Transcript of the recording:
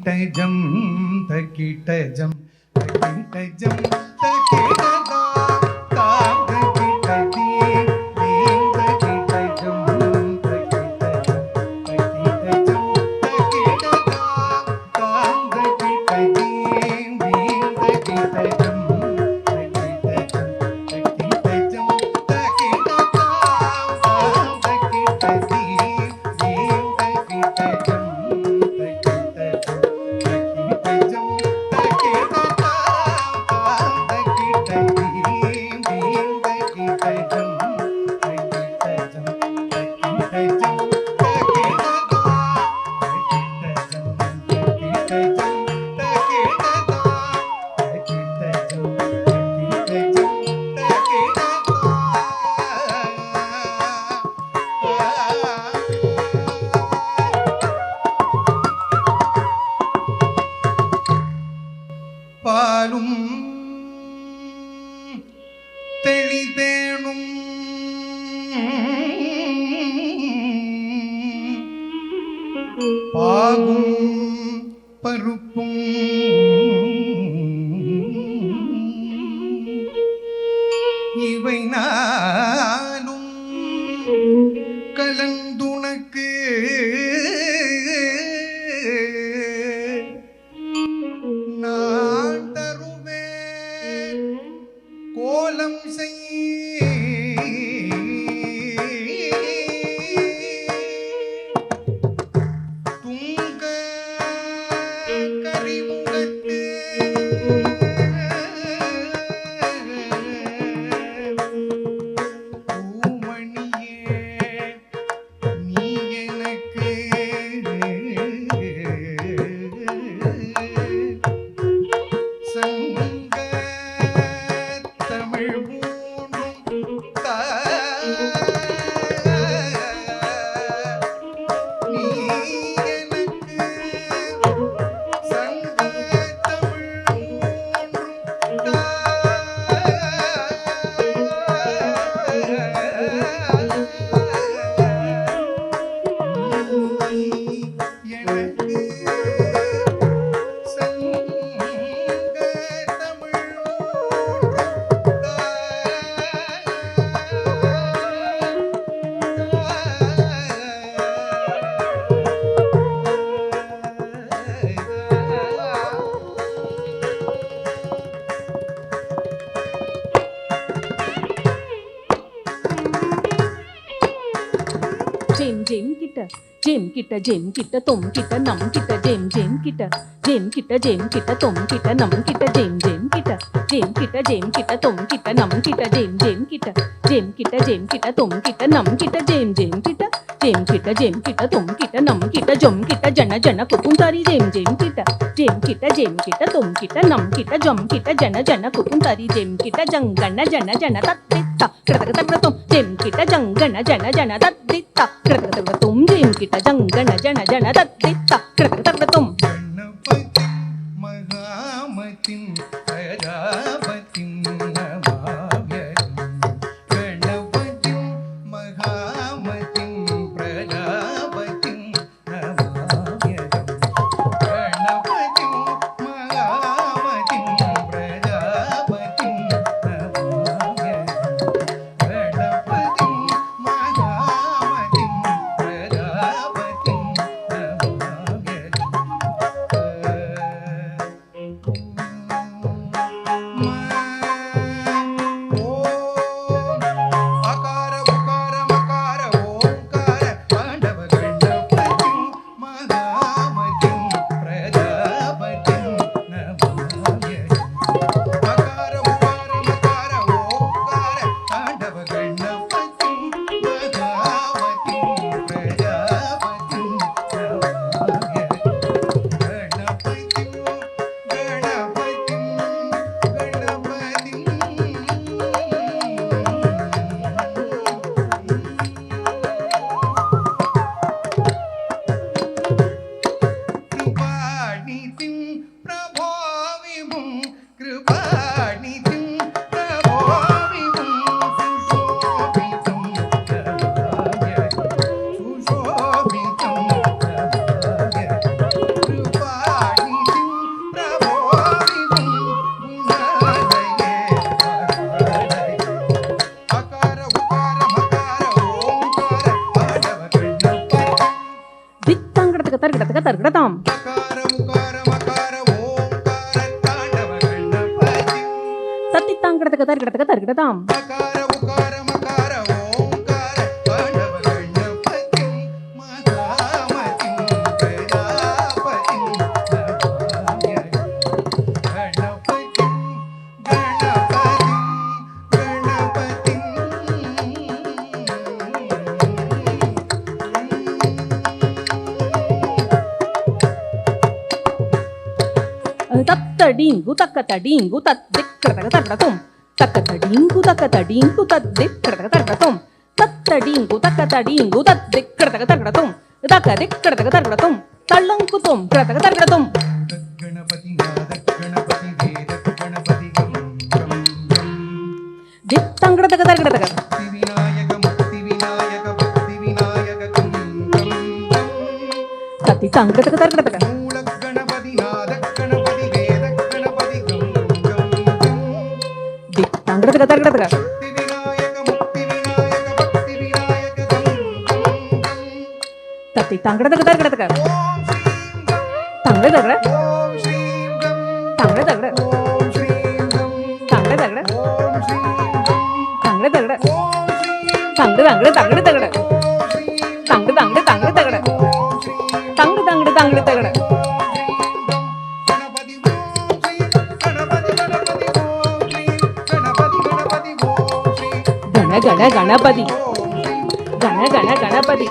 தகிட்டஜம் தகிட்டஜம் தகிட்டஜம் தகிட்டதா தாம் தகிட்டதி தீம் தகிட்டஜம் தகிட்டஜம் தகிட்டஜம் தகிட்டதா தாம் தகிட்டதி தீம் தகிட்டஜம் தகிட்டஜம் தகிட்டஜம் தகிட்டதா தாம் தகிட்டதி தீம் தகிட்டஜம் பாலும் தெளிதேனும் பாகும் பருப்பும் இவை நாளும் கலந்துனக்கு நான் தருவேன் கோலம் செய் துங்க கரிமுகத்து பூமணியே நீ எனக்கு சங்க தமிழ் மூன்றும் நீ எனக்கு சங்க தமிழ் மூன்றும் எனக்கு Jim kita Jim kita tom kita nam kita Jim kita tom kita nam kita Jim kita tom kita nam kita Jim kita tom kita nam kita Jim kita tom kita nam kita jom kita jana kupuntari Jim kita tom kita nam kita jom kita jana kupuntari Jim kita janggana jana tattita krata tom Jim kita janggana jana tattita krata tom Jim kita janggana jana tattita krata tom Ganapathi மகாமதிம் பிரஜாபதிம் நமாம்யகம் Ganapathim மகாமதிம் பிரஜாபதிம் நமாம்யகம் Ganapathim மகாமதிம் பிரஜாபதிம் நமாம்யகம் Ganapathim மகாமதிம் பிரஜாபதிம் நமாம்யகம் தகடதக தர்கடதாம் மகார முகார மகார ஓங்கார தாண்டவ கணபதி தத்தி தாங்கடதக தர்கடதக தர்கடதாம் மகார முகார மகார ஓங்கார தாண்டவ கணபதி மகாமதி பிரஜாபதி கணபதி தத்தடிங்கு தக்கத்தடிங்கு தத்திக்கடதக தர்கடதும் தக்கத்தடிங்கு தக்கத்தடிங்கு தத்திக்கடதக தர்கடதும் தத்தடிங்கு தக்கத்தடிங்கு தத்திக்கடதக தர்கடதும் தக்கதிக்கடதக தர்கடதும் தள்ளங்குதும் கடதக தர்கடதும் கணபதி நாத கணபதி வேத Ganapathi come come come தித்தங்கடதக தர்கடதக முக்தி விநாயக பக்தி Vinayaka come come come தத்தி தங்கடதக தர்கடதக மூல கணபதி நாத கணபதி வேத கணபதி கம் கம் கம் தித்தங்கடதக தர்கடதக முக்தி விநாயக பக்தி விநாயக கம் கம் கம் தத்தி தங்கடதக தர்கடதக ஓம் ஸ்ரீம் கம் தங்கடதக ஓம் ஸ்ரீம் கம் தங்கடதக ஓம் ஸ்ரீம் கம் தங்கடதக ஓம் ஸ்ரீம் கம் தங்கடதக ஓம் ஸ்ரீம் தங்கடதக தங்கடதக ஓம் ஸ்ரீம் தங்கடதக தங்கடதக ஓம் ஸ்ரீம் தங்கடதக தங்கடதக கணபதி ஓம் ஸ்ரீ கணபதி கணபதி ஓம் ஸ்ரீ கணபதி கணபதி ஓம் ஸ்ரீ கண கண கணபதி ஓம் ஸ்ரீ கண கண கணபதி